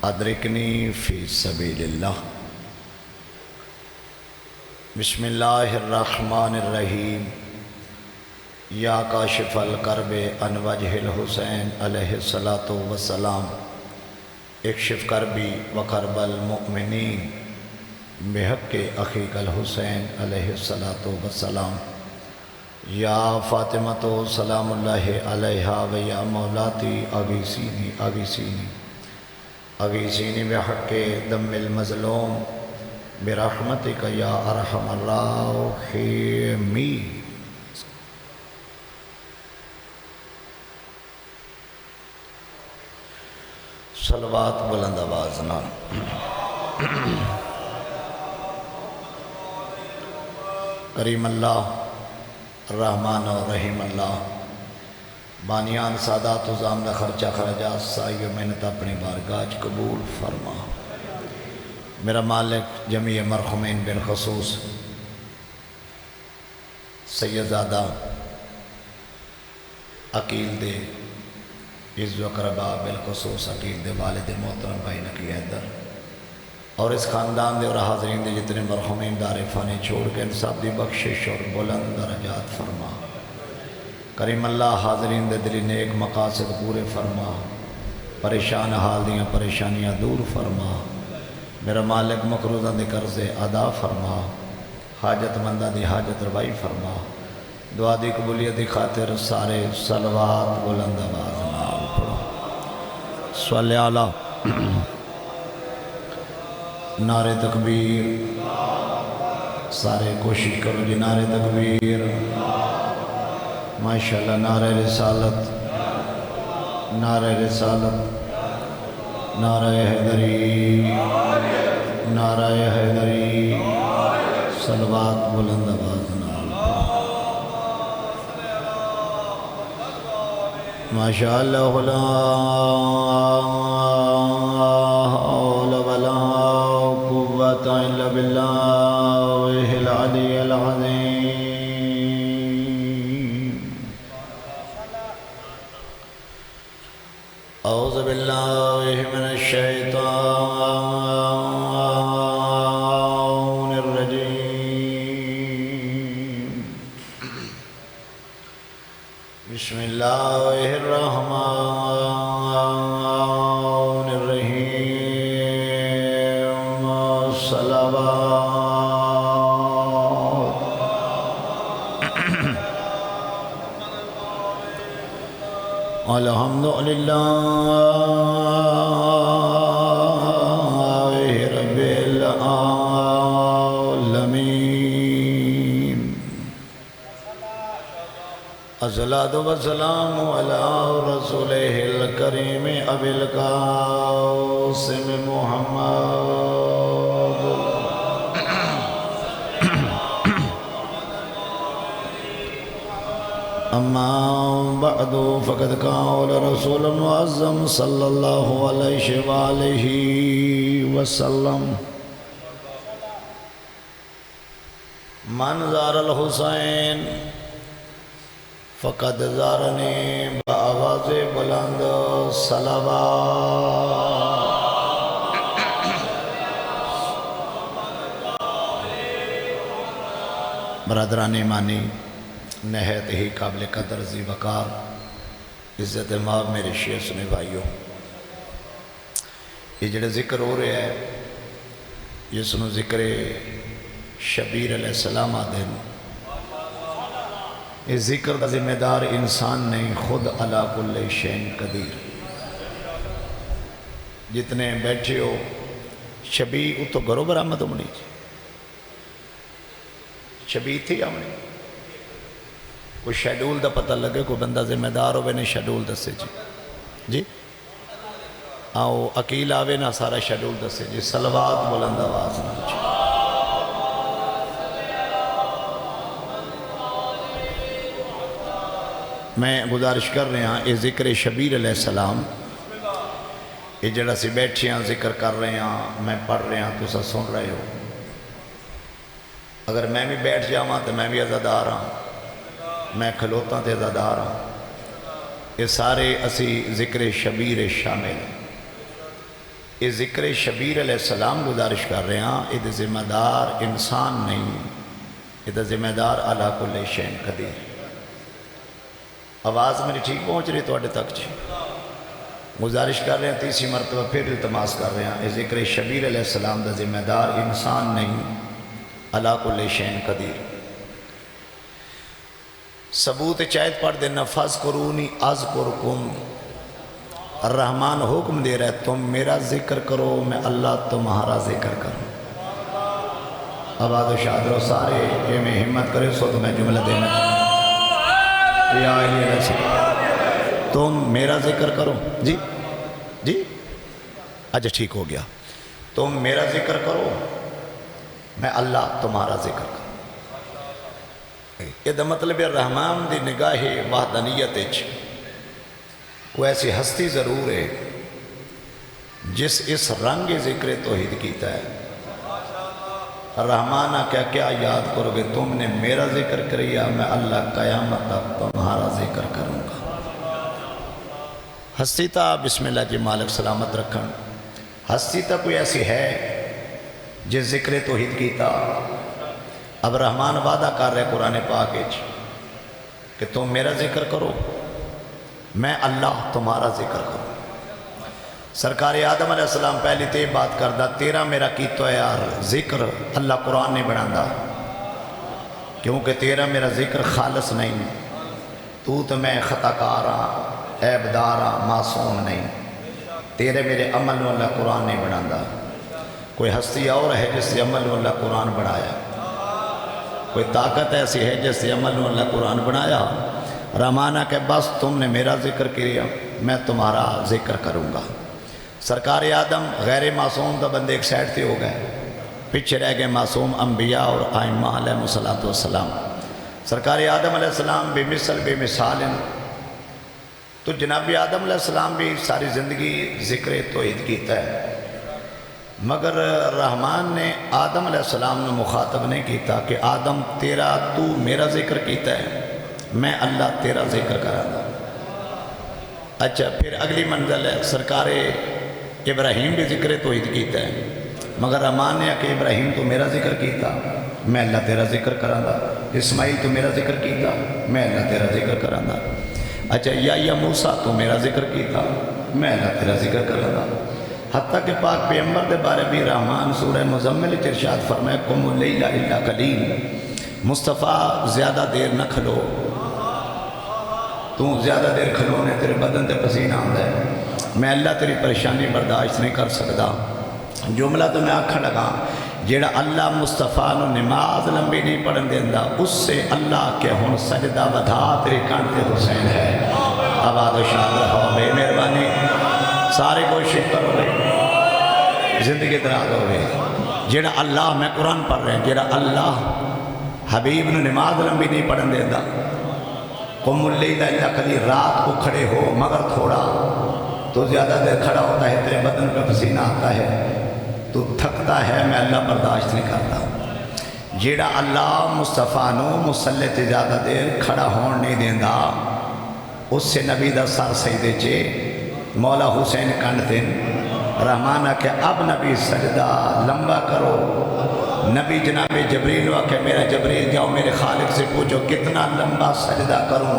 ادرکنی فی سبیل اللہ۔ بسم اللہ الرحمن الرحیم۔ یا کاشف الکرب عن وجہ الحسین علیہ السلام، اکشف کربی وکرب المؤمنین بحق اخیک الحسین علیہ السلام۔ یا فاطمۃ سلام اللہ علیہا و یا مولاتی اغیثینی اغیثینی اغیثینی بحق دم المظلوم برحمتک یا ارحم الراحمین۔ صلوات بلند آواز نال۔ کریم اللہ، رحمان و رحیم اللہ، بانیان سادات و زامدہ خرچہ خرجات سائی و محنت اپنی بارگاہ قبول فرما۔ میرا مالک جمیع مرحومین بالخصوص سیدزادہ عقیل دے عز و قربا، بالخصوص عقیل دے والد محترم بھائی نقی حیدر، اور اس خاندان دے اور حاضرین دے جتنے مرحومین دار فانی چھوڑ کے انصاف دی بخشش اور بلند درجات فرما۔ کریم اللہ، حاضرین دے دلی نیک مقاصد پورے فرما، پریشان حال دیاں پریشانیاں دور فرما۔ میرا مالک مقروضہ دے قرض ادا فرما، حاجت مندہ دی حاجت روائی فرما۔ دعا دی قبولیت دی خاطر سارے صلوات بلند آواز نال پڑھو۔ صلی اللہ۔ نعرہ تکبیر، سارے کوشش کرو جی، نعرہ تکبیر، ماشاءاللہ، نعرہ رسالت، نعرہ رسالت، نعرہ حیدری، نعرہ حیدری، صلوات بلند آواز نال۔ ماشاءاللہ، لا حول ولا قوة إلا بالله العلي العظيم۔ أعوذ بالله من الشيطان الرجيم۔ بسم الله الرحمن الرحيم۔ الحمد للہ رب العالمین، الصلاۃ والسلام علی رسولہ الکریم ابی القاسم محمد۔ اما بعد فقد قال رسول معظم صلی اللہ علیہ وآلہ وسلم، من زار الحسین فقد زارنی، بآواز بلند صلوات۔ برادران ایمانی، نہایت ہی قابل قدر ذی وقار عزت مآب میرے شیعہ سنے بھائیوں، یہ جڑے ذکر ہو رہے ہیں یہ سنو ذکر شبیر علیہ السلام آدھے، یہ ذکر دا ذمہ دار انسان نہیں، خود علی کل شیء قدیر۔ جتنے بیٹھے ہو شبی اتو گھرو برآمد ہونی، شبی تھی آمنی، کوئی شیڈول دا پتہ لگے، کوئی بندہ ذمہ دار ہوئے نے شیڈول دسے جی جی آؤ عقیل آوے نا سارا شیڈول دسے جی۔ صلوات بلند آواز نال جی۔ میں گزارش کر رہے ہیں یہ ذکر شبیر علیہ السلام، یہ جڑا سی بیٹھے ہیں ذکر کر رہے ہیں، میں پڑھ رہے ہیں تو سن رہے ہو۔ اگر میں بھی بیٹھ جاواں تو میں بھی عزادار ہاں، میں کھلوتا تے عزادار ہاں۔ یہ سارے اسی ذکر شبیر شامل ہیں۔ یہ ذکر شبیر علیہ السلام گزارش کر رہے ہیں، یہ ذمہ دار انسان نہیں، یہ ذمہ دار اللہ کل شیء قدیر۔ آواز میری ٹھیک پہنچ رہی تو تک جی؟ گزارش کر رہے ہیں، تیسری مرتبہ پھر التماس کر رہے ہیں، یہ ذکر شبیر علیہ السلام دا ذمہ دار انسان نہیں، اللہ کل شیء قدیر۔ ثبوت چاہت پڑھ دینا، فَاذْكُرُونِي أَذْكُرْكُمْ۔ الرحمن حکم دے رہا ہے تم میرا ذکر کرو، میں اللہ تمہارا ذکر کروں۔ آباد و شاد رو سارے یہ میں ہمت کرے سو تو میں جملہ دینا چاہوں، یا علیہ السلام تم میرا ذکر کرو۔ جی جی اچھا ٹھیک ہو گیا، تم میرا ذکر کرو، میں اللہ تمہارا ذکر کروں۔ یہ دا مطلب رحمان دی نگاہ وحدانیت وہ ایسی ہستی ضرور ہے جس اس رنگ ذکر توحید کیتا ہے۔ رحمانہ کیا یاد کرو گے، تم نے میرا ذکر کریا، میں اللہ قیامت تک تمہارا ذکر کروں گا۔ ہستی تا بسم اللہ جی مالک سلامت رکھن، ہستی تا کوئی ایسی ہے جس ذکر توحید کیتا۔ اب رحمان وعدہ کر رہے قرآن پاک کہ تم میرا ذکر کرو، میں اللہ تمہارا ذکر کروں۔ سرکار آدم علیہ السلام پہلی تے بات کردہ، تیرا میرا کیتا ہے یار ذکر اللہ قرآن نہیں بناندہ، کیونکہ تیرا میرا ذکر خالص نہیں، تو میں خطا کارا عیبدارا معصوم نہیں، تیرے میرے عمل میں اللہ قرآن نہیں بناندہ۔ کوئی ہستی اور ہے جس سے عمل میں اللہ قرآن بنایا، کوئی طاقت ایسی ہے جس سے عمل میں اللہ قرآن بنایا۔ رحمانہ کہ بس تم نے میرا ذکر کیا، میں تمہارا ذکر کروں گا۔ سرکار آدم غیر معصوم تو بندے ایک سائڈ تھے ہو گئے، پیچھے رہ گئے معصوم انبیاء اور ائمہ علیہ السلام۔ سرکار آدم علیہ السلام بے مثل بے مثال ہیں، تو جناب آدم علیہ السلام بھی ساری زندگی ذکر توحید کیتا ہے، مگر رحمان نے آدم علیہ السلام نے مخاطب نہیں کیتا کہ آدم تیرا تو میرا ذکر کیتا ہے، میں اللہ تیرا ذکر کرانا۔ اچھا پھر اگلی منزل ہے، سرکار ابراہیم بھی ذکر توحید کیتا ہے، مگر رحمان نے کہ ابراہیم تو میرا ذکر کیتا، میں اللہ تیرا ذکر کرانا۔ اسماعیل تو میرا ذکر کیتا، میں اللہ تیرا ذکر کرانا۔ اچھا یا موسیٰ تو میرا ذکر کیتا، میں اللہ تیرا ذکر کرانا۔ حتیٰ کہ پاک پیغمبر دے بارے بھی رحمان سورہ مزمل ارشاد فرمائے قم اللیل الا قلیل، مصطفیٰ زیادہ دیر نہ کھلو، تو زیادہ دیر کھلونے تیرے بدن تے پسینہ آندہ ہے، میں اللہ تیری پریشانی برداشت نہیں کر سکتا۔ جملہ تو میں آکھا لگا جیڑا اللہ مصطفیٰ نو نماز لمبی نہیں پڑھن دیندہ، اس سے اللہ کے ہن سجدہ ودھا تیری کانٹے حسین ہے۔ آباد و شاد رہو، بے مہربانی سارے کوشش کرو گے، زندگی دراز ہو گئے۔ جیڑا اللہ میں قرآن پڑھ رہے ہیں، جیڑا اللہ حبیب نو نماز لمبی نہیں پڑھن دیندہ، قم اللیل الا قلیل، رات کو کھڑے ہو مگر تھوڑا، تو زیادہ دیر کھڑا ہوتا ہے تیرے بدن پہ پسینہ آتا ہے، تو تھکتا ہے، میں اللہ برداشت نہیں کرتا۔ جیڑا اللہ مصطفیٰ نو مصلی تے زیادہ دیر کھڑا ہون نہیں دیندہ، اس سے نبی دا سر سجدے چے مولا حسین کنڈ دن۔ رحمانہ کہ اب نبی سجدہ لمبا کرو، نبی جناب جبریل کہ میرا جبریل جاؤ میرے خالق سے پوچھو کتنا لمبا سجدہ کروں،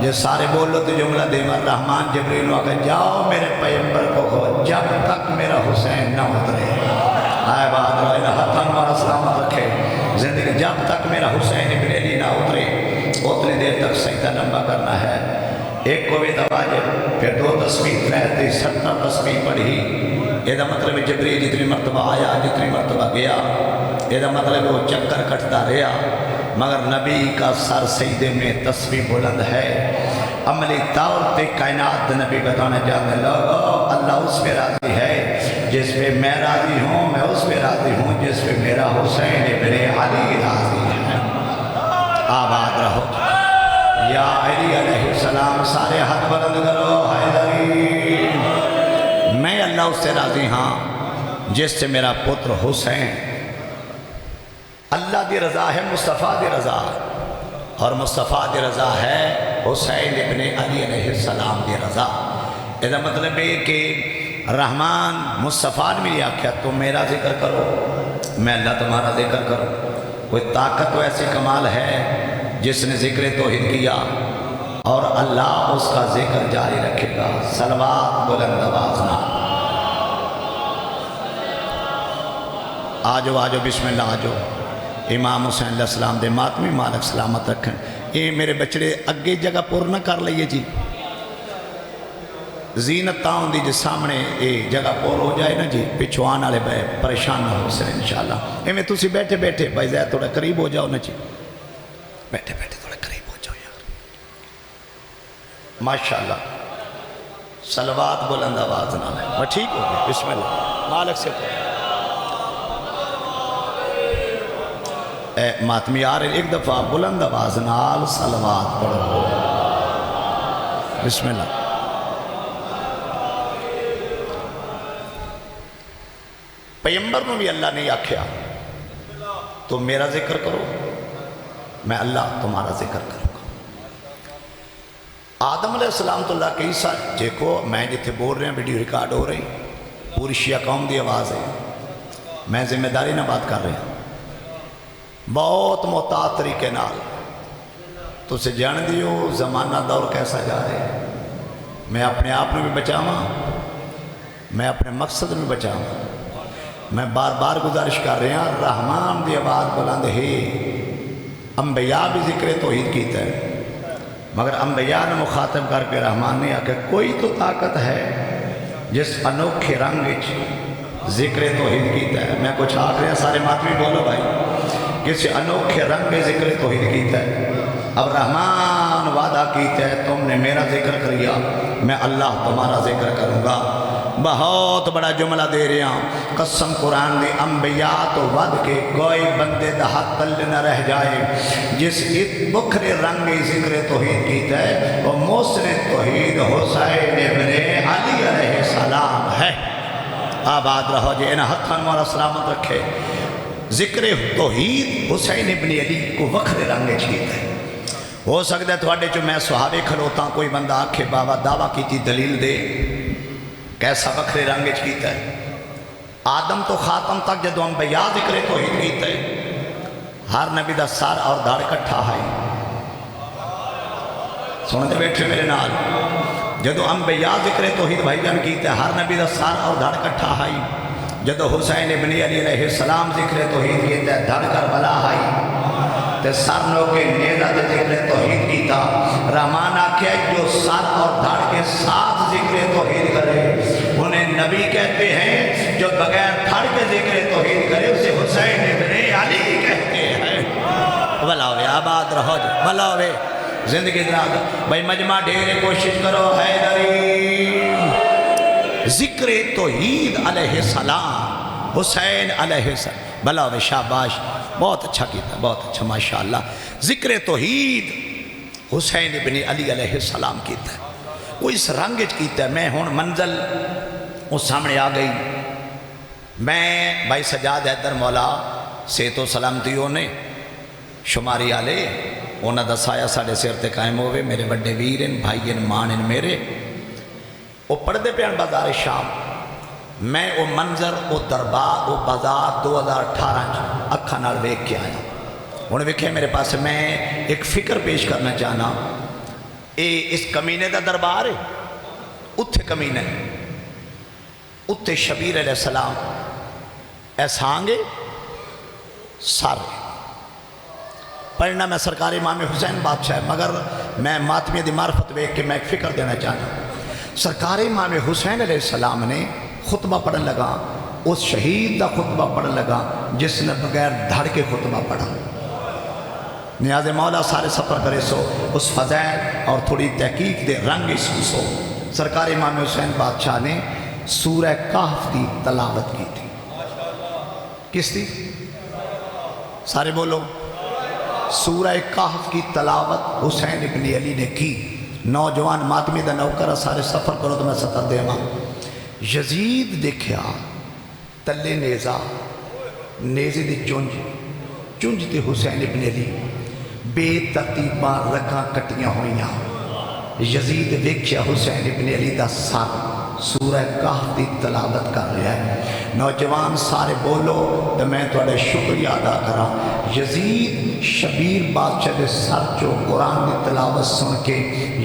جو سارے بولو تو جملہ دے مر رحمان جبریل کہ جاؤ میرے پیغمبر کو ہو جب تک میرا حسین نہ اترے۔ آئے بات رہے حتن ہمارا سلامت رکھے زندگی، جب تک میرا حسین ابن علی نہ اترے اتنی دیر تک سجدہ لمبا کرنا ہے۔ ایک کو بھی واجب، پھر 2 تسبیح رہتی 70 تسبیح پڑھی۔ یہ مطلب جبریل جتنی مرتبہ آیا جتنی مرتبہ گیا، یہ مطلب وہ چکر کٹتا رہا، مگر نبی کا سر سجدے میں تسبیح بلند ہے۔ عملی طور پہ کائنات نبی بتانا چاہتے ہیں لوگو اللہ اس پہ راضی ہے جس پہ میں راضی ہوں، میں اس پہ راضی ہوں جس پہ میرا حسین ابن علی راضی ہے۔ آباد رہو یا علی علیہ السلام، سارے ہاتھ بلند کرو، حیدری میں اللہ اس سے راضی ہاں جس سے میرا پتر حسین۔ اللہ دی رضا ہے، مصطفیٰ دی رضا، اور مصطفیٰ دی رضا ہے حسین ابن علی علیہ السلام دی رضا۔ یہ مطلب ہے کہ رحمان مصطفیٰ نے بھی آخیا تم میرا ذکر کرو میں اللہ تمہارا ذکر کروں۔ کوئی طاقت و ایسی کمال ہے جس نے ذکر توحید کیا اور اللہ اس کا ذکر جاری رکھے گا۔ صلوات بلند آواز نہ آجو آجو بسم اللہ آجو۔ امام حسین علیہ السلام دے ماتمی مالک سلامت رکھن۔ یہ میرے بچڑے اگے جگہ پور نہ کر لئیے جی، زینت تاؤں دی جس سامنے یہ جگہ پور ہو جائے نا جی، پچھو آنے والے بے پریشان نہ ہو سر انشاءاللہ۔ ایویں تسی بیٹھے بیٹھے بھائی زیادہ تھوڑا قریب ہو جاؤ نا جی، بیٹھے بیٹھے تھوڑا قریب ہو جاؤ یار، ماشاءاللہ۔ صلوات بلند آواز نہ لیں، وہ ٹھیک ہو گئے، بسم اللہ مالک سے پڑھیں۔ اے ماتمی آ رہے ایک دفعہ بلند آواز نال صلوات پڑھو، بسم اللہ۔ پیغمبر نے بھی اللہ نے آکھیا تم میرا ذکر کرو میں اللہ تمہارا ذکر کروں گا۔ آدم علیہ السلام تو اللہ کے عیسیٰ دیکھو میں جتھے بول رہے ہیں ویڈیو ریکارڈ ہو رہی پوری شیعہ قوم دی آواز ہے، میں ذمہ داری نہ بات کر رہے ہیں، بہت محتاط طریقے نال تو سے جان دیو زمانہ دور کیسا جا رہے ہیں۔ میں اپنے آپ میں بھی بچاواں، میں اپنے مقصد میں بچاواں۔ میں بار بار گزارش کر رہے ہیں رحمان دی آواز بلند ہے۔ انبیاء بھی ذکر توحید کیتا ہے مگر انبیاء نے مخاطب کر کے رحمان نے آکے کوئی تو طاقت ہے جس انوکھے رنگ ذکر توحید کیتا ہے۔ میں کچھ آکھ رہے ہیں سارے ماتمی بولو بھائی، کسی انوکھے رنگ ذکر توحید کیتا ہے۔ اب رحمان وعدہ کیتا ہے تم نے میرا ذکر کریا میں اللہ تمہارا ذکر کروں گا۔ بہت بڑا جملہ دے رہے ہیں، قسم قرآن دے انبیاء تو ود کے کوئی بندے دا حق تل نہ رہ جائے جس بکھرے رنگ ذکر توحید کیتا ہے وہ محسن توحید حسین ابن علی علیہ السلام ہے۔ آباد رہو جی انہا ہتھان مولا سلامت رکھے۔ ذکر توحید حسین ابن علی کو وکھرے رنگ کیتا ہے۔ ہو سکتا ہے تھوڑے جو میں صحابے کھلوتا کوئی بندہ آکھے بابا دعویٰ کی تھی دلیل دے کیسا وکھرے رنگ کیتا ہے۔ آدم تو خاتم تک جدو انبیاء ذکر توحید کیتا ہے، ہر نبی دا سار اور دھڑ کٹھا ہے۔ سنتے بیٹھے میرے نال، جدو انبیاء ذکر توحید بھائی جان کیتا ہے ہر نبی دا سار اور دھڑ کٹھا ہے۔ جدو حسین ابن علی علیہ السلام ذکر توحید کیتا ہے دھڑ کربلا ہے تے سر نو کے نیزہ دے ذکر توحید کیتا۔ رحمان آکھیا جو سر اور دھڑ کے ساتھ ذکر توحید کرے انہیں نبی کہتے ہیں، جو بغیر دھڑ کے ذکر توحید کرے اسے حسین ابن علی کہتے ہیں۔ بلاوے آباد رہو جو بلاوے زندگی دراز بھائی مجمع ڈھیرے کوشش کرو حیدری ذکر توحید علیہ السلام حسین علیہ السلام۔ بلاوے شاباش بہت اچھا کیتا بہت اچھا ماشاءاللہ۔ ذکر توحید حسین ابن علی علیہ السلام کیتا ہے، وہ اس رنگج کیتا ہے۔ میں ہون منزل اس سامنے آ گئی، میں بھائی سجاد حیدر مولا صحت و سلامتیوں نے شماری آلے انہاں دا سایہ ساڑھے سیر تے قائم ہوئے، میرے بڑے ویرن بھائین مانن میرے وہ پڑھدے پیان بازار شام، میں وہ منظر وہ دربار وہ بازار 2018 اکھا نال ویکھ کے آیا۔ انہیں ویکھے میرے پاس میں ایک فکر پیش کرنا چاہنا، اس کمینے دا دربار ہے، اتھے کمینے اتھے شبیر علیہ السلام ایسانگے سارے پڑھنا میں سرکار امام حسین بادشاہ ہے مگر میں ماتمی دی معرفت ویکھ کے میں ایک فکر دینا چاہنا۔ سرکار امام حسین علیہ السلام نے خطبہ پڑھن لگا، اس شہید دا خطبہ پڑھن لگا جس نے بغیر دھڑ کے خطبہ پڑھا۔ نیاز مولا سارے سفر کرے سو اس فضائل اور تھوڑی تحقیق دے رنگ سو سرکار امام حسین بادشاہ نے سورہ کہف دی تلاوت کی تھی۔ کس تھی؟ سارے بولو۔ سورہ کہف کی تلاوت حسین ابن علی نے کی۔ نوجوان ماتمی دا نوکر سارے سفر کرو تو میں سطر دے ماں یزید دیکھیا تلے نیزہ نیزے دی چونج تے حسین ابن علی بے ترتیباں رگاں کٹیاں ہوئیاں۔ یزید دیکھیا حسین ابن علی دا سر سورہ کہف دی تلاوت کر رہا ہے۔ نوجوان سارے بولو تو میں تھوڑے شکریہ ادا کرا۔ یزید شبیر بادشاہ دے سر چو قرآن دی تلاوت سن کے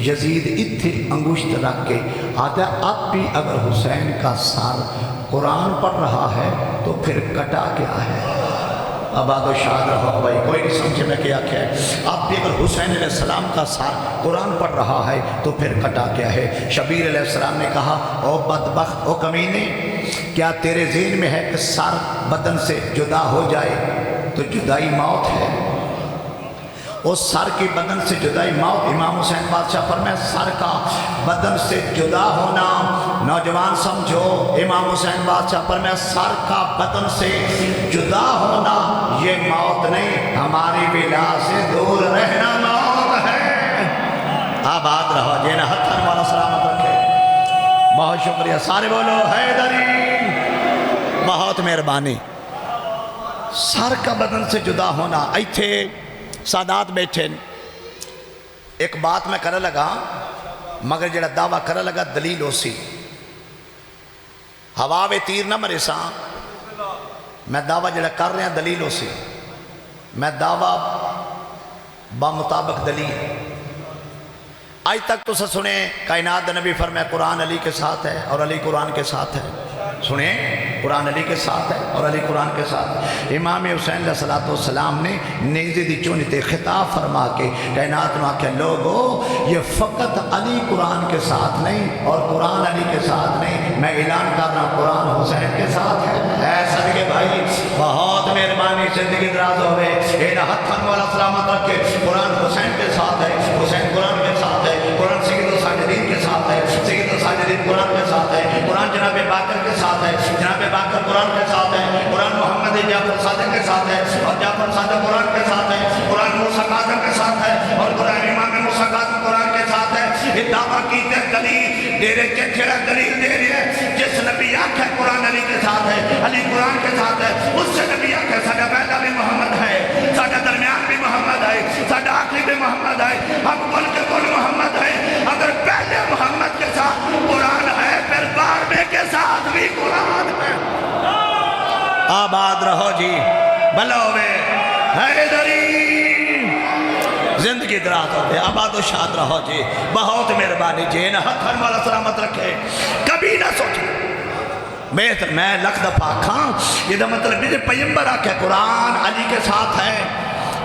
یزید اتھے انگشت رکھ کے آتا ہے اب بھی اگر حسین کا سر قرآن پڑھ رہا ہے تو پھر کٹا کیا ہے؟ آباد و شاد رہو بھائی، کوئی نہیں سمجھے میں کیا ہے؟ اب بھی اگر حسین علیہ السلام کا سر قرآن پڑھ رہا ہے تو پھر کٹا کیا ہے؟ شبیر علیہ السلام نے کہا او بدبخت، او کمینے، کیا تیرے ذہن میں ہے کہ سر بدن سے جدا ہو جائے تو جدائی موت ہے؟ اس سر کی بدن سے جدائی موت۔ امام حسین بادشاہ فرمائے سر کا بدن سے جدا ہونا، نوجوان سمجھو، امام حسین بادشاہ فرمائے سر کا بدن سے جدا ہونا یہ موت نہیں، ہماری ولا سے دور رہنا موت ہے۔ آباد رہو، جینا ہتھن والا سلامت رکھے۔ بہت شکریہ، سارے بولو حیدری، بہت مہربانی۔ سر کا بدن سے جدا ہونا، ایتھے سادات بیٹھے، ایک بات میں کرنے لگا مگر جڑا دعویٰ کرنے لگا دلیل ہو سی، ہوا وے تیر نہ مرے ساں، میں دعویٰ جڑا کر رہے ہیں دلیل ہو سی، میں دعویٰ بمطابق دلیل۔ آج تک تو سنے کائنات نبی فرمائے قرآن علی کے ساتھ ہے اور علی قرآن کے ساتھ ہے، سنیں قرآن علی کے ساتھ ہے اور علی قرآن کے ساتھ ہے۔ امام حسین علیہ السلام نے نیزے دی چونی تے خطاب فرما کے کائنات نے آکھا لوگو یہ فقط علی قرآن کے ساتھ نہیں اور قرآن علی کے ساتھ نہیں، میں اعلان کر رہا قرآن حسین کے ساتھ ہے۔ اے صدقے بھائی بہت مہربانی، زندگی دراز ہوئے، اینا ہتھن والا سلامت رکھے۔ قرآن حسین کے ساتھ ہے، حسین قرآن کے ساتھ ہے، قرآن سید الساجدین کے ساتھ ہے، سید الساجدین قرآن کے ساتھ ہے، قرآن جناب باقر کے ساتھ ہے، جناب باقر قرآن کے ساتھ ہے، قرآن محمد جعفر صادق کے ساتھ ہے اور جعفر صادق قرآن کے ساتھ ہے، قرآن موسیٰ کاظم کے ساتھ ہے اور قرآن امام موسیٰ کاظم قرآن کے ساتھ ہے۔ یہ دعویٰ کیتے دلیل دے رہے کہ کھڑا دلیل دے رہے ہیں جس نبی آکھا قرآن علی کے ساتھ ہے، علی قرآن کے ساتھ ہے، اس سے نبی آکھا ساڑھا پہلا بھی محمد ہے، ساڑھا درمیان بھی محمد ہے، ساڑھا آخری بھی محمد ہے، ہم کل کے کل محمد ہے۔ اگر پہلے محمد کے ساتھ قرآن ہے پھر بارہویں کے ساتھ بھی قرآن ہے۔ آباد رہو جی، بلوے حیدری، زندگی دراز ہوتے، آباد و شاد رہو جی، بہت مہربانی جی، نہ ہتھن والا سلامت رکھے۔ کبھی نہ سوچے بہتر میں لکھ دفعہ کھاں یہ دا مطلب بھی پیمبر آکھے قرآن علی کے ساتھ ہے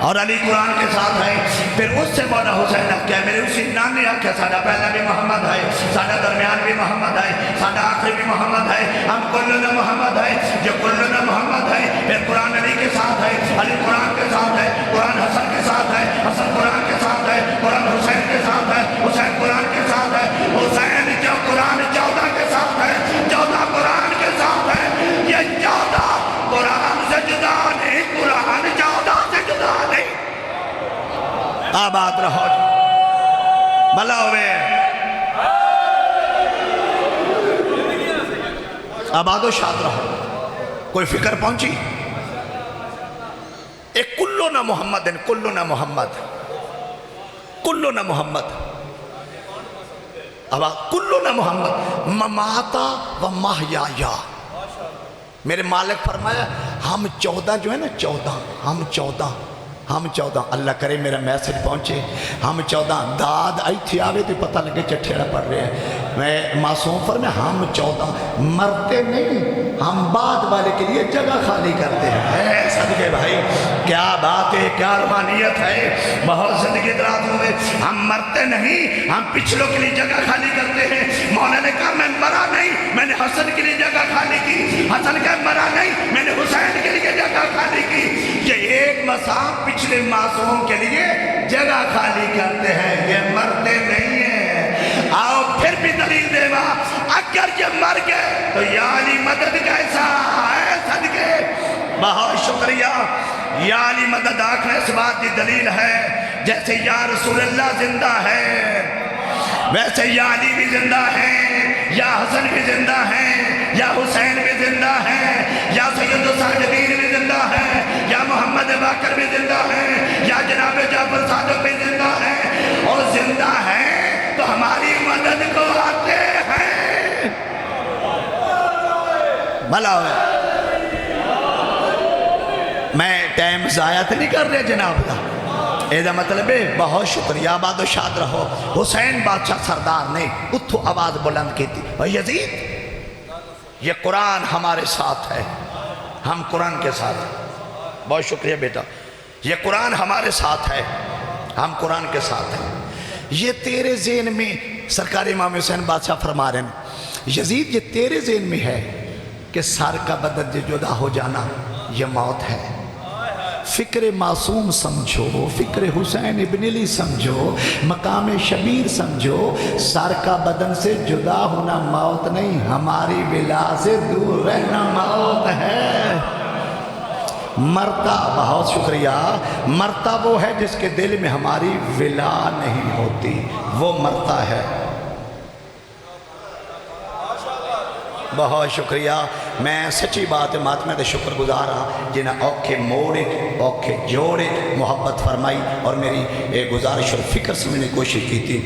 اور علی قرآن کے ساتھ ہے، پھر اس سے مولا حسین آکھے میرے اسی نانے آکھے ساڑھا پہلا بھی محمد ہے، ساڑھا درمیان بھی محمد ہے، ساڑھا آخری بھی محمد ہے، ہم کلنا محمد ہے، جو کلنا محمد ہے، پھر قرآن علی کے ساتھ ہے، علی قرآن کے ساتھ ہے، قرآن حسن کے ساتھ ہے، حسن قرآن کے ساتھ ہے، قرآن حسین کے ساتھ ہے، حسین قرآن کے ساتھ ہے، حسین جو قرآن 14 کے ساتھ ہے، 14 قرآن کے ساتھ ہے، یہ 14 قرآن سے جدا نہیں، قرآن 14 سے جدا نہیں۔ آباد رہو جی، بھلا ہوئے، آباد و شاد رہو۔ کوئی فکر پہنچی؟ ایک کلنا محمد ہے، کلنا محمد، کلنا محمد، کلنا محمد، مماتا و محیایا۔ میرے مالک فرمایا ہم 14 جو ہے نا 14 ہم 14 اللہ کرے میرا میسج پہنچے، ہم 14 داد آئی تھی آوے تو پتہ لگے چٹھیڑا پڑھ رہے ہیں۔ میں معصوم فرمایا ہم 14 مرتے نہیں، ہم بعد والے کے لیے جگہ خالی کرتے ہیں۔ اے صدقے بھائی کیا بات ہے، کیا روحانیت ہے، بہت زندگی دراز ہوئے، ہم مرتے نہیں، ہم پچھلوں کے لیے جگہ خالی کرتے ہیں۔ مولا نے کہا میں مرا نہیں، میں نے حسن کے لیے جگہ خالی کی، حسن کہا مرا نہیں، میں نے حسین کے لیے جگہ خالی کی۔ یہ ایک مسام پچھلے معصوم کے لیے جگہ خالی کرتے ہیں، یہ مرتے نہیں ہیں۔ آؤ پھر بھی دلیل دے گا، اگر یہ مر گئے تو یا علی مدد کیسا ہے صدقے۔ بہت شکریہ، یا علی مدد آخر اس بات کی دلیل ہے جیسے یا رسول اللہ زندہ ہے ویسے یا علی بھی زندہ ہے، یا حسن بھی زندہ ہے، یا حسین بھی زندہ ہے، یا سید الساجدین بھی زندہ ہے، یا محمد باقر بھی زندہ ہے، یا جناب جعفر صادق بھی زندہ ہے، اور زندہ ہے تو ہماری مدد کو آتے ہیں۔ بھلا ہوئے. میں ٹائم ضائع تو نہیں کر رہے جناب کا. یہ مطلب ہے بہت شکریہ، آباد و شاد رہو. حسین بادشاہ سردار نے اتھو آواز بلند کی تھی، اور یزید یہ قرآن ہمارے ساتھ ہے، ہم قرآن کے ساتھ ہیں. بہت شکریہ بیٹا. یہ قرآن ہمارے ساتھ ہے، ہم قرآن کے ساتھ ہیں. یہ تیرے ذہن میں سرکار امام حسین بادشاہ فرما رہے ہیں یزید یہ تیرے ذہن میں ہے کہ سر کا بدن جدا ہو جانا یہ موت ہے. فکر معصوم سمجھو، فکر حسین ابن علی سمجھو، مقام شبیر سمجھو. سر کا بدن سے جدا ہونا موت نہیں، ہماری ولا سے دور رہنا موت ہے. مرتا، بہت شکریہ. مرتا وہ ہے جس کے دل میں ہماری ولا نہیں ہوتی، وہ مرتا ہے. بہت شکریہ. میں سچی بات ماتمہ دے شکر گزار ہاں جنہیں اوکھے موڑے اوکھے جوڑے محبت فرمائی اور میری گزارش اور فکر سمجھنے کی کوشش کی تھی.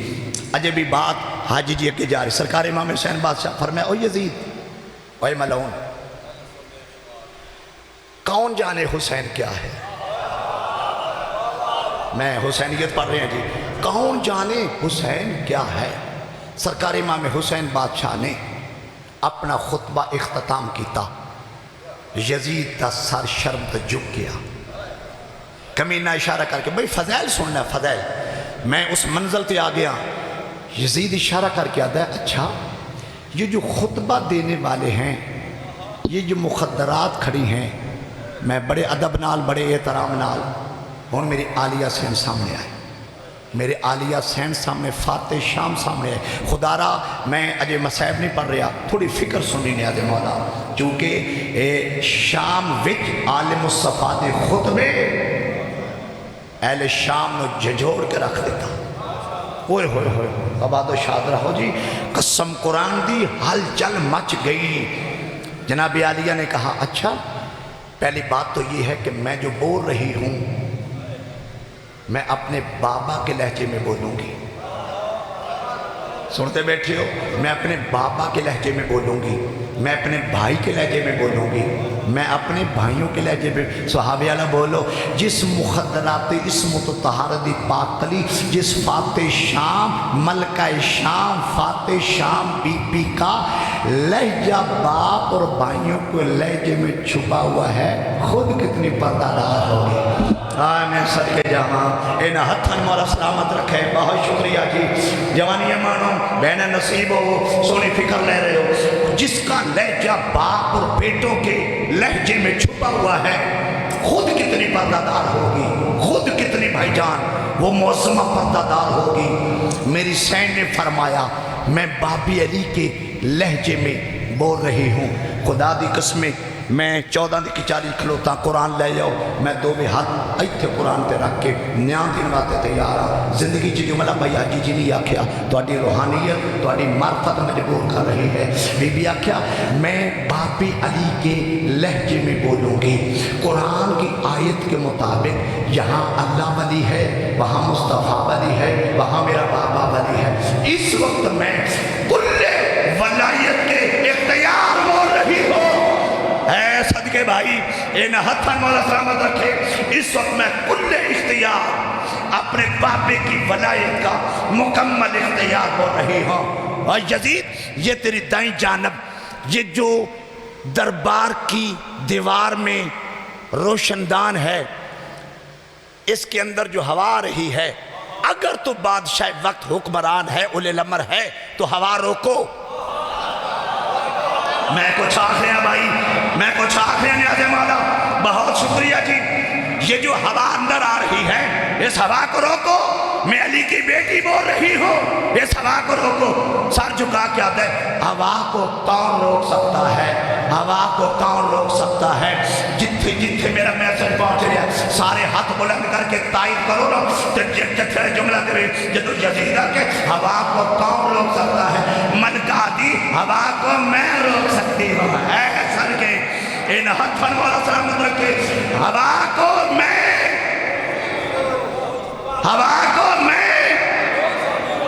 اجے بھی بات حاجی جی کے جا رہی. سرکار امام حسین بادشاہ فرمایا، او یزید، اے ملعون، کون جانے حسین کیا ہے؟ میں حسینیت پڑھ رہے ہیں جی. کون جانے حسین کیا ہے؟ سرکار امام حسین بادشاہ نے اپنا خطبہ اختتام کیتا. یزید دا سر شرم تے جھک گیا. کمینہ اشارہ کر کے، بھئی فضائل سننا ہے فضائل. میں اس منزل تے آ گیا. یزید اشارہ کر کے آتا ہے، اچھا یہ جو خطبہ دینے والے ہیں، یہ جو مخدرات کھڑی ہیں، میں بڑے ادب نال بڑے احترام نال ہوں میری عالیہ سین سامنے آئے. میرے عالیہ سین سامنے، فاتح شام سامنے ہے. خدا را میں اجے مسائب نہیں پڑھ رہا، تھوڑی فکر سنی نیاز مولا. چونکہ شام وچ عالم الصفا دے خطبے اہل شام نو جھجوڑ کے رکھ دیتا. ہوئے ہوئے ہوئے آباد و شاد رہو جی. قسم قرآن دی ہل چل مچ گئی. جناب عالیہ نے کہا، اچھا پہلی بات تو یہ ہے کہ میں جو بول رہی ہوں میں اپنے بابا کے لہجے میں بولوں گی. سنتے بیٹھے ہو؟ میں اپنے بابا کے لہجے میں بولوں گی، میں اپنے بھائی کے لہجے میں بولوں گی، میں اپنے بھائیوں کے لہجے میں. صحابی اعلیٰ بولو، جس مخدرات اسمت و طہارت پاک کلی، جس فاتح شام ملکہ شام فاتح شام بی بی کا لہجہ باپ اور بھائیوں کو لہجے میں چھپا ہوا ہے، خود کتنی پردادار ہوگی. میں صدقے جہاں انہا ہتھن مولا سلامت رکھے. بہت شکریہ جی. جوانی مانو بہن نصیب ہو، سونی فکر لے رہے ہو. جس کا لہجہ باپ اور بیٹوں کے لہجے میں چھپا ہوا ہے، خود کتنی پردادار ہوگی، خود کتنی بھائی جان وہ معظمہ پردادار ہوگی. میری سین نے فرمایا، میں بابی علی کے لہجے میں بول رہی ہوں. خدا دی قسمیں میں 14 دی کچاری کھلوتا قرآن لے جاؤ. میں دو بھی ہاتھ ایتھے قرآن تے رکھ کے نیاں دن واتے تیار ہاں. زندگی چی جملہ بھائی حاجی جی نہیں آکھیا، تواڈی روحانیت تواڈی معرفت مجبور کر رہی ہے. بی بی آکھیا میں بابی علی کے لہجے میں بولوں گی. قرآن کی آیت کے مطابق یہاں اللہ ولی ہے، وہاں مصطفیٰ ولی ہے، وہاں میرا بابا ولی ہے. اس وقت میں کل ولایت کے اختیار بول رہی ہوں. اے صدقے بھائی انہا ہتھن مولا سلامت رکھے. اس وقت میں کل اختیار اپنے باپے کی ولایت کا مکمل اختیار بول رہی ہوں. اور یزید یہ تیری دائیں جانب یہ جو دربار کی دیوار میں روشندان ہے، اس کے اندر جو ہوا رہی ہے، اگر تو بادشاہ وقت حکمران ہے، اولی الامر ہے، تو ہوا روکو. میں کچھ آخریاں بھائی، میں کچھ آخریاں نیاز مولا. بہت شکریہ جی. یہ جو ہوا اندر آ رہی ہے، اس ہوا کو روکو. میں علی کی بیٹی بول رہی ہوں، اس ہوا کو روکو. سر جھکا کے آتا ہے، ہوا کو کون روک سکتا ہے؟ ہوا کو کون روک سکتا ہے؟ جتھے جتھے میرا میسج پہنچ رہا ہے، سارے ہاتھ بلند کر کے تائید کرو نا. جتھے جملہ دے جدو یزیدہ کے ہوا کو کون روک سکتا ہے؟ ملکہ دی ہوا کو میں روک سکتی ہوں. اے سر کے ان ہتھن والا سلامت رکھے. ہوا کو میں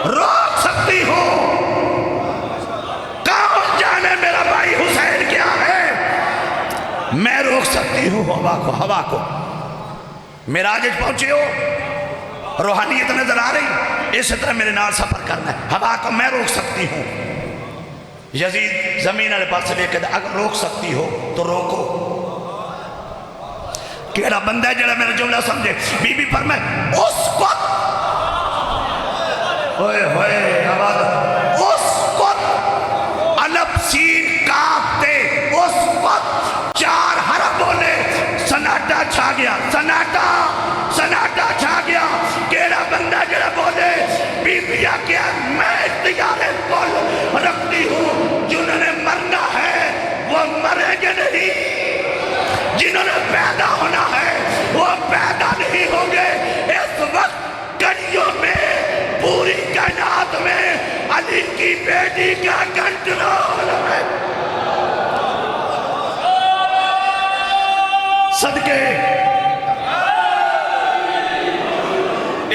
روک سکتی ہوں. کون جانے میرا بھائی حسین کیا ہے؟ میں روک سکتی ہوں ہوا کو معراج پہنچے ہو روحانیت نظر آ رہی اس طرح میرے نال سفر کرنا ہے ہوا کو میں روک سکتی ہوں یزید زمین والے پاس لے کے اگر روک سکتی ہو تو روکو کیڑا بندہ ہے جڑا میرا جملہ سمجھے بی بی فرمائے اس وقت ہوئے ہوئے آواز اس وقت الف سین کافتے اس وقت 4 حرف بولے سناٹا چھا گیا سناٹا چھا گیا کیڑا بندہ جڑا بولے بی بیا کیا میں اختیار کل رکھتی ہوں جنہوں نے مرنا ہے وہ مریں گے نہیں جنہوں نے پیدا ہونا ہے وہ پیدا نہیں ہوں گے اس وقت کڑیوں میں پوری کائنات میں علی کی بیٹی کا کنٹرول ہے صدقے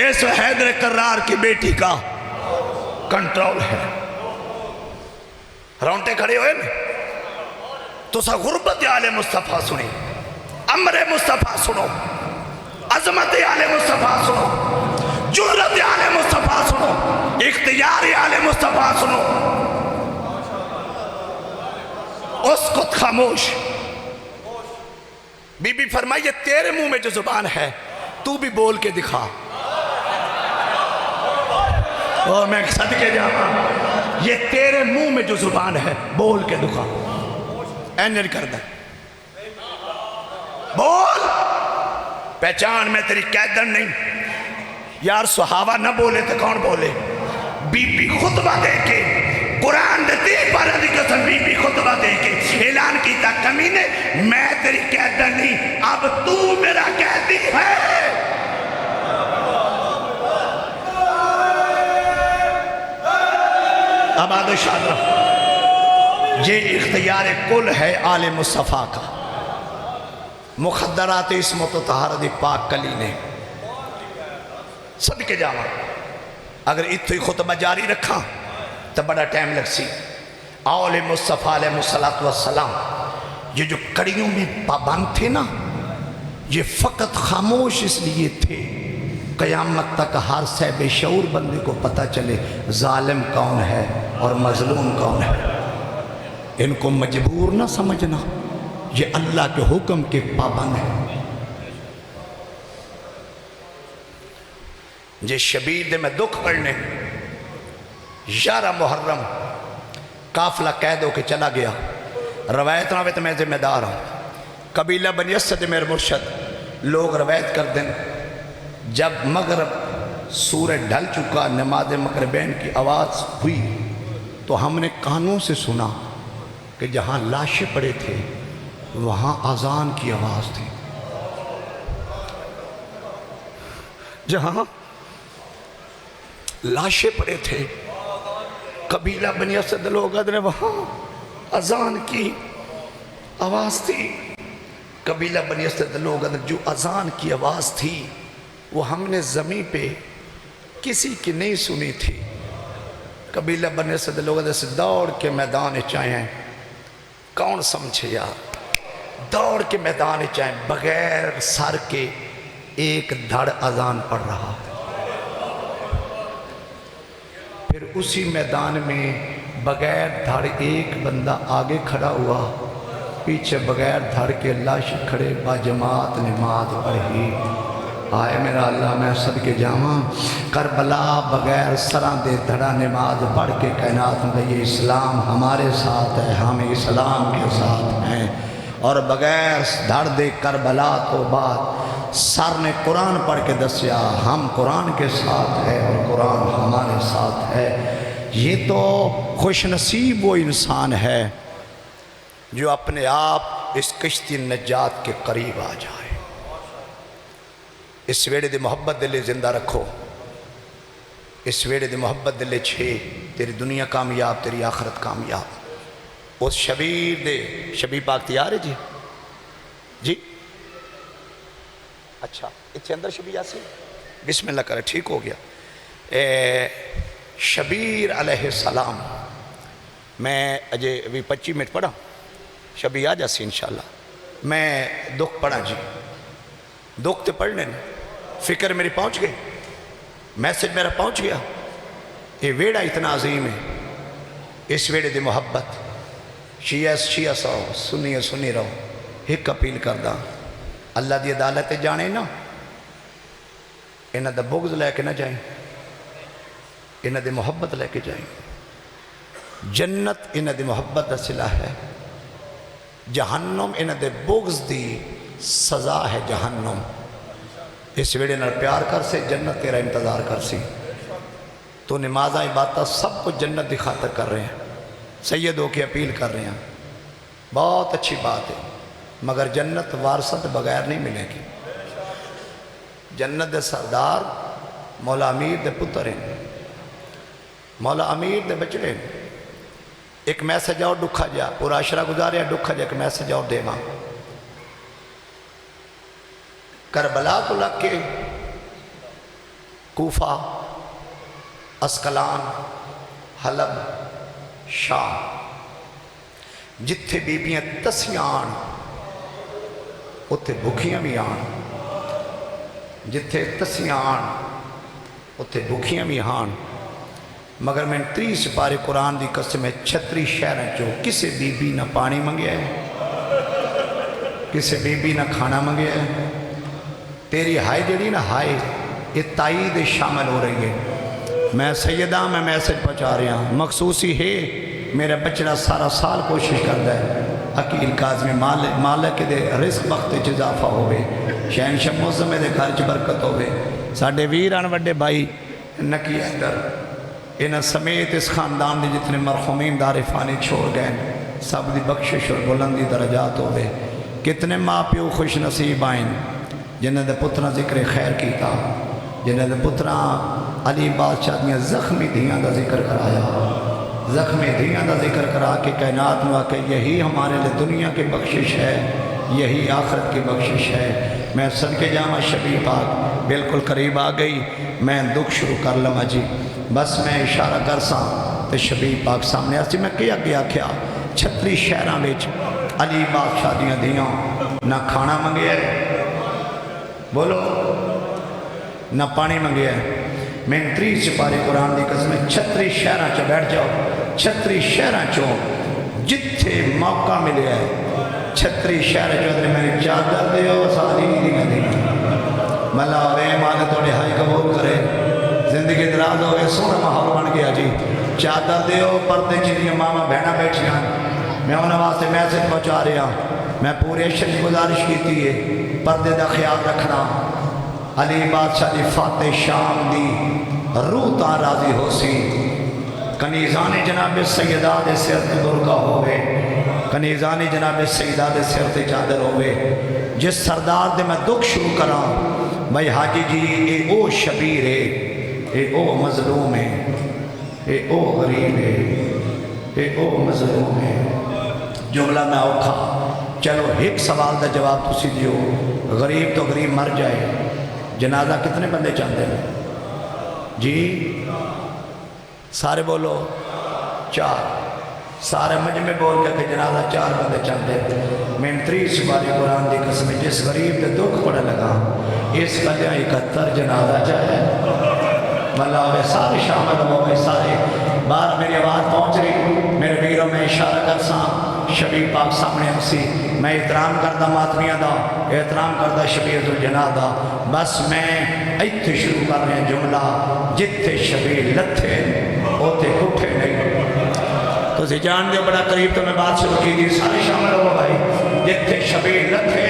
اس حیدر کرار کی بیٹی کا کنٹرول ہے رونٹے کھڑے ہوئے نا تو سا غربت آل مصطفیٰ سنی امر مصطفیٰ سنو عظمت آل مصطفیٰ سنو جرت آل مصطفیٰ سنو اختیار آل مصطفیٰ سنو اسکت خاموش بی بی فرمائیے تیرے منہ میں جو زبان ہے تو بھی بول کے دکھا اور میں صدقے جاؤں یہ تیرے منہ میں جو زبان ہے بول کے دکھا اینر کر دیں بول پہچان میں تیری قیدن نہیں یار صحابہ نہ بولے تو کون بولے بی بی خطبہ دے کے قرآن دیتی پارا دی قسم بی بی خطبہ دے کے اعلان کیتا کمینے میں تیری قیدن نہیں اب تو میرا قیدی ہے آباد و شاد رہا یہ اختیار کل ہے آل مصطفیٰ کا مخدرات اسمت و طہارت پاک کلی نے صدقے جاواں اگر اتھوئی خطبہ جاری رکھا تو بڑا ٹائم لگ سی آل مصطفیٰ علیہ السلام یہ جو کڑیوں میں پابند تھے نا یہ فقط خاموش اس لیے تھے قیامت تک ہر صاحب شعور بندے کو پتہ چلے ظالم کون ہے اور مظلوم کون ہے ان کو مجبور نہ سمجھنا یہ اللہ کے حکم کے پابند ہیں یہ شبیر دے میں دکھ پڑھنے 11 محرم قافلہ قید ہو کے چلا گیا روایت نہ تو میں ذمہ دار ہوں قبیلہ بنی اسد میرے مرشد لوگ روایت کر دیں جب مغرب سورج ڈھل چکا نماز مغربین کی آواز ہوئی تو ہم نے کانوں سے سنا کہ جہاں لاشیں پڑے تھے وہاں اذان کی آواز تھی جہاں لاشیں پڑے تھے قبیلہ بنی اسد لوگ ادھر وہاں اذان کی آواز تھی قبیلہ بنی اسد لوگ ادھر جو اذان کی آواز تھی وہ ہم نے زمین پہ کسی کی نہیں سنی تھی قبیلہ بنی اسد لوگ ادھر سے دوڑ کے میدان چاہیں کون سمجھے یار دوڑ کے میدان چاہیں بغیر سر کے ایک دھڑ اذان پڑھ رہا پھر اسی میدان میں بغیر دھڑ ایک بندہ آگے کھڑا ہوا پیچھے بغیر دھڑ کے لاش کھڑے با جماعت نماز پڑھی آئے میرا اللہ میں صدقے جاواں کربلا بغیر سراں دے دھڑا نماز پڑھ کے کائنات میں یہ اسلام ہمارے ساتھ ہے ہم اسلام کے ساتھ ہیں اور بغیر دھڑ دے کربلا تو بعد سر نے قرآن پڑھ کے دسیا ہم قرآن کے ساتھ ہے اور قرآن ہمارے ساتھ ہے یہ تو خوش نصیب وہ انسان ہے جو اپنے آپ اس کشتی نجات کے قریب آ جائے اس ویڑے دی محبت دلے زندہ رکھو اس ویڑے دی محبت دلے چھے تیری دنیا کامیاب تیری آخرت کامیاب اس شبیر دے شبیر پاک تیار ہے جی جی اچھا اتھے اندر شبیر یاسی بسم اللہ کرے ٹھیک ہو گیا شبیر علیہ السلام میں اجے ابھی 25 منٹ پڑھا شبیر آ جاسی انشاءاللہ میں دکھ پڑھا جی، دکھ تے پڑھنے فکر میری پہنچ گئی، میسج میرا پہنچ گیا۔ یہ ویڑا اتنا عظیم ہے، اس ویڑے دی محبت شیعہ سو سنی رہو۔ ایک اپیل کردہ اللہ دی عدالت جانے نا، انہاں دا بغض لے کے نہ جائیں، انہاں دی محبت لے کے جائیں۔ جنت انہاں دی محبت دا صلہ ہے، جہنم انہاں دے بغض دی سزا ہے جہنم۔ اس ویڑے نال پیار کر سے جنت تیرا انتظار کر سی۔ تو نمازاں عبادتاں سب کچھ جنت دی خاطر کر رہے ہیں، سیدوں کی اپیل کر رہے ہیں، بہت اچھی بات ہے، مگر جنت وارثت بغیر نہیں ملے گی۔ جنت دے سردار مولا امیر دے پتر ہیں، مولا امیر دے بچڑے ہیں۔ ایک میسج اور ڈکھا جا، پورا عشرہ گزاریا ڈکھا جا، ایک میسج اور دے ماں۔ کربلا تو لگ کے کوفہ، اسکلان، حلب، شام، جتھے بیبیاں تسیاں آن اتھے بھوکیاں بھی آن، جتھے تسیاں آن اتھے بھوکیاں بھی آن۔ مگر میں 30 سپارے قرآن دی قسم ہے 36 شہریں چو کسے بی بی نہ پانی منگیا ہے، کسے بی بی نہ کھانا منگیا ہے۔ تیری ہائے جڑی نہ ہائے یہ تائید شامل ہو رہی ہے۔ میں سیدہ میں میسج پہنچا رہا ہوں، مخصوصی ہے میرا بچڑا سارا سال کوشش کرتا ہے عقیل کاظمی مالک دے رزق وقت اضافہ ہوئے، شہنشاہ موسم دے گھر چ برکت ہوئے۔ ساڑھے ویران وڈے بھائی نکی حیدر انہاں سمیت اس خاندان دے جتنے مرحومین دار فانی چھوڑ گئے سب دی بخشش اور بلندی درجات ہوئے۔ کتنے ماں پیو خوش نصیب آئیں جنہاں دے پترہ ذکر خیر کیتا، جنہاں دے پترہ علی بادشاہ دیاں زخمی دھیاں دا ذکر کرایا، زخمی دھیاں دا ذکر کرا کے کائنات میں کہ یہی ہمارے لئے دنیا کی بخشش ہے، یہی آخرت کی بخشش ہے۔ میں صدقے جامع شبیر پاک بالکل قریب آ گئی، میں دکھ شروع کر لما جی، بس میں اشارہ کر ساں تے شبیر پاک سامنے آسی۔ میں کیا کیا 36 شہراں وچ علی بادشاہ دیاں دیاں نہ کھانا منگیا ہے، بولو نہ پانی منگیا ہے۔ میں 30 سپارے قرآن دی قسم 36 شہراں چو بیٹھ جاؤ، 36 شہراں چو جتھے موقع ملے ہے 36 شہراں چو اندر میں نے چادر دے ہو ساری نہیں دی ملا ہوئے مانے توڑے ہائی قبول کرے، زندگی دراز ہوئے سونا ماحول بن گیا جی۔ چادر دے ہو پردے چیزیں ماما بہنا بیٹھ جان، میں انہوں واسطے میسج پہنچا رہا ہوں۔ میں پورے شریف گزارش کیتی ہے پردے دا خیال رکھنا، علی بادشاہ دی فاتح شام دی روح تاں راضی ہو سی، کنیزان جناب سیدہ دے سر تے برقع ہوئے، کنیزان جناب سیدہ دے سر تے چادر ہوئے۔ جس سردار دے میں دکھ شروع کراں بھائی حاجی جی اے او شبیر ہے، اے او مظلوم ہے، اے او غریب ہے، اے او مظلوم ہے۔ جملہ میں اوکھا چلو ایک سوال دا جواب تسی دیو، غریب تو غریب مر جائے، جنازہ کتنے بندے چاہتے ہیں جی؟ سارے بولو 4، سارے مجمع بول کے کہ جنازہ 4 بندے چاہتے ہیں۔ میں 30 سپارے قرآن دی قسم جس غریب دے دکھ پڑا لگا اس وجہ 71 جنازہ چاہے ملا ہوئے سارے شامل ہوئے سارے بار میری آواز پہنچ رہی میرے ویروں میں اشارہ کر ساں شبیر پاک سامنے ہمسی میں احترام کردہ ماتمیہ دا احترام کردہ شبیر الجناح دا بس میں ایتھے شروع کر رہے ہیں جملہ جتھے شبیر لتھے اوتے کٹھے نہیں تو سی جان دے بڑا قریب تو میں بات شروع کی دی سارے شامل ہو بھائی جتھے شبیر لتھے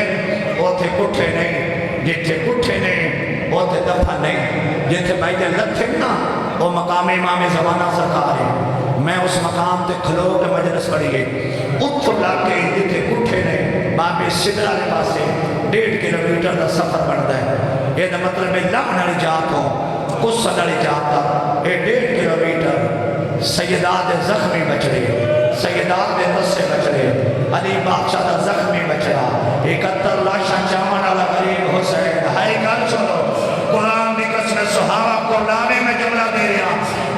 اوتے کٹھے نہیں جتھے کٹھے نہیں اوتے دفع نہیں جتھے بھائی دے لتھے نا وہ مقام امام زمانہ سرکار ہے میں اس مقام تے کھلو کے مجلس پڑھی گئی اتھو لاکے جتھے کٹھے نہیں بابے صدرہ کے پاسے 1.5 کلومیٹر دا سفر بڑھتا ہے یہ دا مطلب ہے لعنی جات ہوں اس صدری جات دا 1.5 کلومیٹر سیدات زخمی بچ رہے سیدات نصے بچ رہے علی بادشاہ دا زخمی بچ رہا 71 لاشاں چامن علا قریب حسین ہائی گل سنو قرآن بھی قسم صحابہ قرآن میں جملہ دے رہا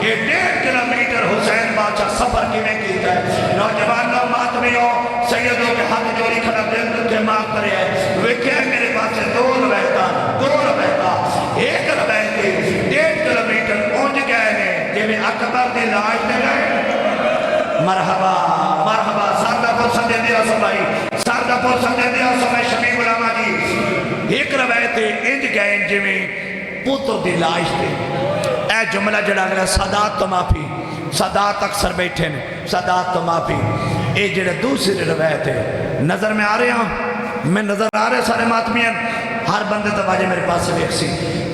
یہ 1.5 کلومیٹر حسین بادشاہ سفر کی میں کیتا ہے نوجوان لوگ ماتمیوں سیدوں کے ہاتھ جوڑی کھڑا دل کے جمع کرے ویکھیا میرے پاس دو روایتاں ایک روایت 1.5 کلومیٹر اونج گئے نے جویں اکبر دی لاش تے گئے مرحبا مرحبا سردہ پور سنجے دیا سبائی سردہ پور سنجے دیا سبائی شمیع غلامہ جی ایک روایت انج گئے جویں پوتر دی لاش تے اے جملہ جڑا اگلا صدات تو معافی صدات اکثر بیٹھے نے صدات تو معافی اے جڑا دوسری روایت ہے نظر میں آ رہے ہیں میں نظر آ رہے سارے ماتمین ہر بندے تواجہ میرے پاس سے ایک سی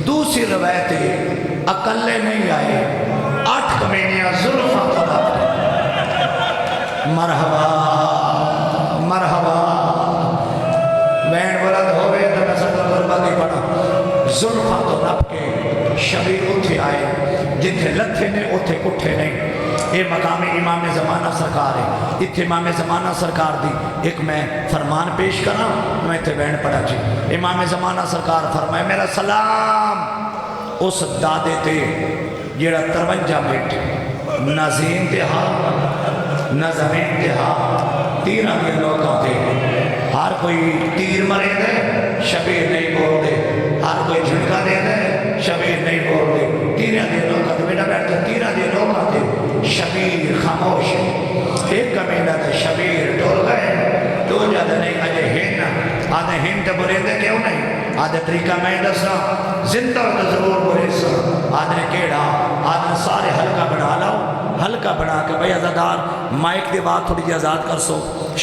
دوسری روایت ہے اکلے نہیں آئے 8 کمینیاں ظلفہ خدا مرحبا مرحبا بین بلند ہوئے تو میں صدر بربادی پڑھا ظلفہ تو رب کے شبیر اتھے آئے جتھے لتھے نے اتھے کٹھے نہیں اے مقام امام زمانہ سرکار ہے اتھے امام زمانہ سرکار دی ایک میں فرمان پیش کرا میں اتھے بین پڑھا جی امام زمانہ سرکار فرمائے میرا سلام اس دادے تے جیڑا 53 بیٹھے نہ زین تے ہاں نہ زمین تے ہاں تیرہ دے لوگوں تے ہر کوئی تیر مرے دے شبیر نہیں بول دے ہر کوئی جھنکا دے دے شبیر نہیں بول دے تیرہ دے لوگوں تے بیٹا بیٹھتا تیرہ دے لوگوں تے شبیر خاموش ایک کمینہ تے شبیر ٹول گئے دو جادہ نہیں اجے ہن آدھے ہن تے بولے دے کیوں نہیں آدھے طریقہ میں دسنا زندہ تو ضرور بولے سا آدھے کیڑا آدھے سارے ہلکا بنا لاؤ ہلکا بنا کے بھئی عزادار مائک دی بات تھوڑی جی آزاد کر سو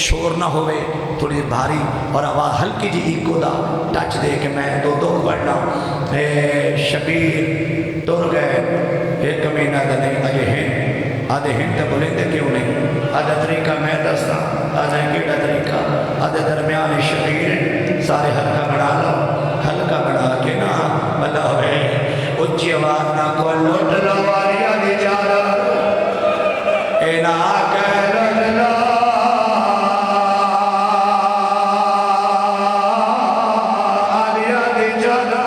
شور نہ ہوئے تھوڑی بھاری اور آواز ہلکی جی ایکو دا ٹچ دے کہ میں دو بڑھنا شبیر ٹر گئے ایک کمینہ دے نہیں اجے ہن آدھے ہن تے بولے دے کیوں نہیں آدھے طریقہ میں دسنا آدھے کیڑا طریقہ آدھے درمیان شبیر سارے ہلکا بنا لو ہلکا بنا کے نا بلا ہوئے اچھی آواز نہ کو لوٹ لو آریا دی جارا اے نا کہ لوٹ لو آریا دی جارا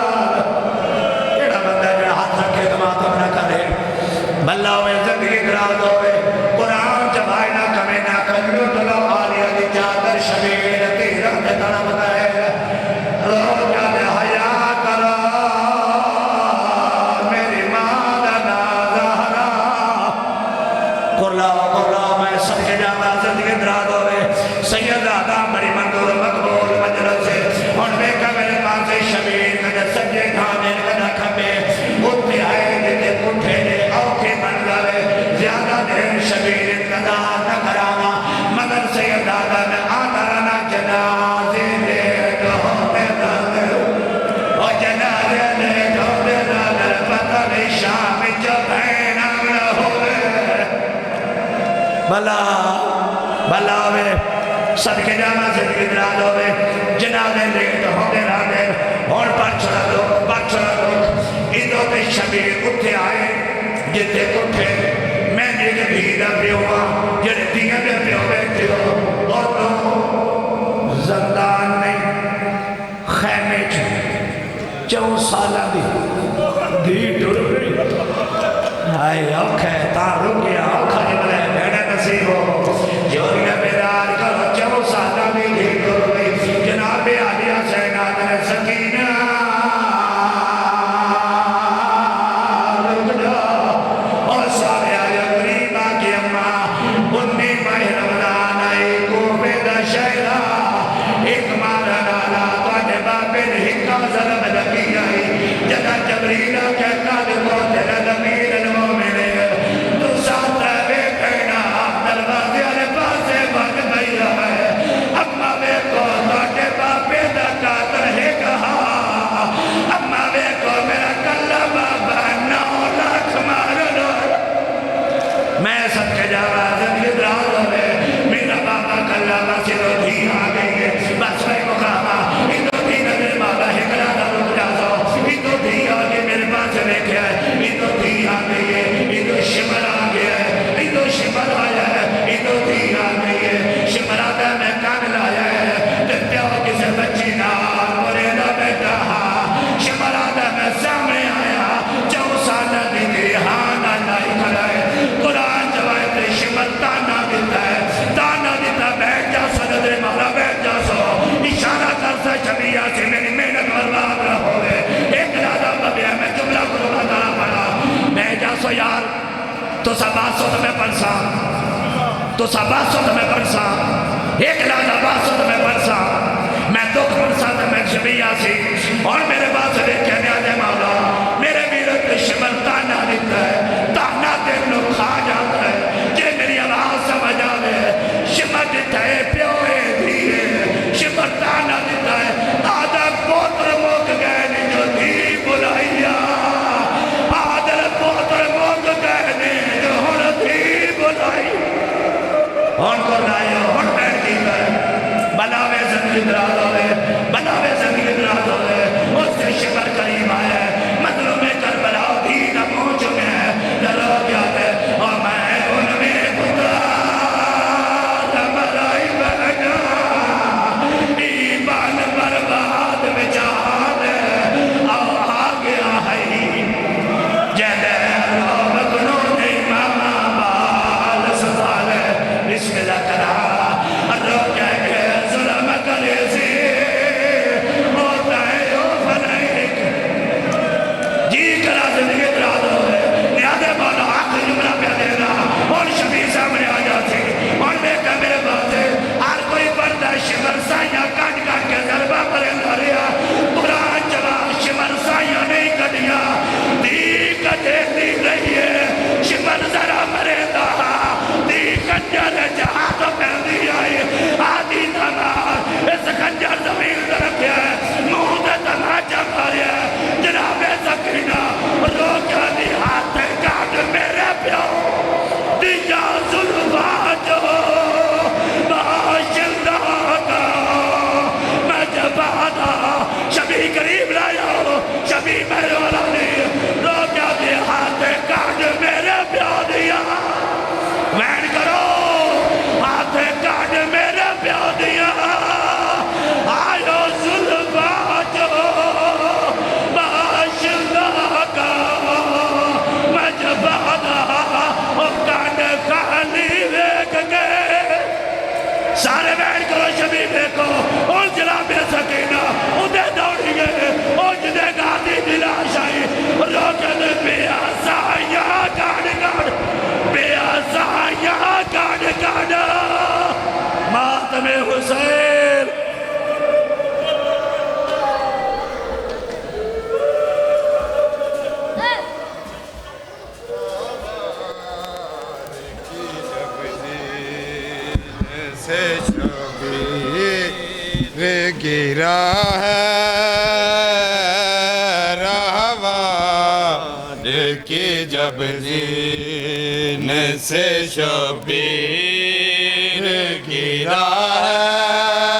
ایڑا بندہ جڑا ہاتھ رکھے دماغ نہ کرے بلا ہوئے زندگی دراز ہوئے قرآن جبائے نہ کمے نہ کر لوٹ لو آریا دی جارا شبیر تیرہ دے طرف گئے سید آدم بڑی منظور مقبول مجلس سے اور میں کہا میرے پاس شبیر کہا سجے کھانے کہا کھمے اٹھے آئے دیتے اٹھے دے اوکھے بن گئے زیادہ دیر شبیر کہا نہ کرانا مگر سید آدم آتا رہنا جنازے دے تو ہوتے دے اور جنازے دے تو ہوتے دے پتہ نہیں شام جو بہن آمنا ہوئے بلا ہوئے صدقے جانا زندگی دراز ہوئے جنازے لیٹ ہوتے رہے اور پر چھڑا دو ادھو تے شبیر اٹھے آئے جتے اٹھے میں جیدے بھیدہ پیوہ جیدے دیگے دے پیو بیٹھے ہو اور تو زندان نہیں خیمے چون سالہ دی ٹر گئی آئے اوکھے تا رکیا اوکھا جبلے بیڑے نصیب ہو جوریہ بیدار کرو چون سالہ دی ٹر گئی جناب عالیہ سینات نے سکینہ رک جا اور سارے آیا غریبہ کی اممہ انہی ماہ رمضان آئی کو بیدہ شہرہ ایک مارا نالا تواجہ باپے ہکا ظلم لگی آئی جگہ جبریلہ کہتا دے موتے لدمیر المومنے تو ساتھ رہے پہنا دلوازے آلے پاسے بھگ بھئی رہا ہے اممہ بے کو تواجہ باپے دا کاتر ہے کہا اممہ بے کو میرا کلہ بابا 9 لاکھ مارنو میں سب کے جاوہ زندگی دراز ہوئے میرا بابا کلہ باسی رو دھی آگئی ہے بس میں مقامہ ادھو دھی نظر بابا ہکلا دا رک جا سو ادھو دھی آگے میرے پاس دیکھے ہے تو سا باسط میں برسا ایک لانا باسط میں برسا میں دکھ برسا تھا میں شبیہ سی اور میرے باس لے کہنے آنے مولا میرے ویرت شمر تانا دیتا ہے تانا دن لوگ کھا جاتا ہے جے میری آواز سمجھ آوے شمر دیتا ہے پیوئے دیئے شمر تانا دیتا ہے آدھر پوتر موک گئے نہیں جو دی بلائیا آدھر پوتر موک گئے نہیں جو ہن دی بلائی ہن کو رائے ہن بیٹھ کی گئے بلاوے زندگی دراد ہوئے بلاوے زندگی دراد ہوئے اس سے شکر کریم آئے مظلوم کربلا بھی نہ پہنچ گئے لڑو گیا ہے اور میں ان میں خدا مرائی بہنا ایمان برباد بچار اور آ گیا ہے جہدے روب کنو امام بال سوال بسم اللہ کرا رو کہہ کے ظلم کرے سی ہوتا ہے او فلیک جی کرا زندگی دراد ہوئے نیادے مولا آخر جملہ پہ دینا اور شبیر سامنے آ جاتی اور میں کہا میرے بات ہے ہر کوئی بردہ شمر سائیاں کٹ کٹ کے ضربہ پر انداریا قرآن جبا شمر سائیاں نہیں کٹیا دی کٹے دی رہی ہے شمر ذرا مرے دا دی کنجر جہاں تو پہنی آئی آدھی تمہار اس کنجر زمین درکیا ہے مہدہ تمہاچہ ماریا ہے جناب سکینہ روکہ دی ہاتھ کاٹ میرے پیو دیا ظلمہ جو باشندہ کا میں جب آدھا شبی قریب لایا ہو شبی میرے والا نہیں روکہ دی ہاتھ کاٹ میرے پیو دیا وین کرو ہاتھ کاٹ میرے پیو دیا آئیو ظلمہ جو باشندہ کا میں جب آدھا کاٹ خالی ویک گئے سارے بیٹھ کرو شبی دیکھو اور جناب سکینہ ادھے دوڑی گئے اور جدے گاتی دلا شاہی روکن بیا سائیہ کاٹ کاٹ بیا سائیہ کاٹ کاٹ ماتم حسین سے شبیر گرا ہے رہوان کی جب زین سے شبیر گرا ہے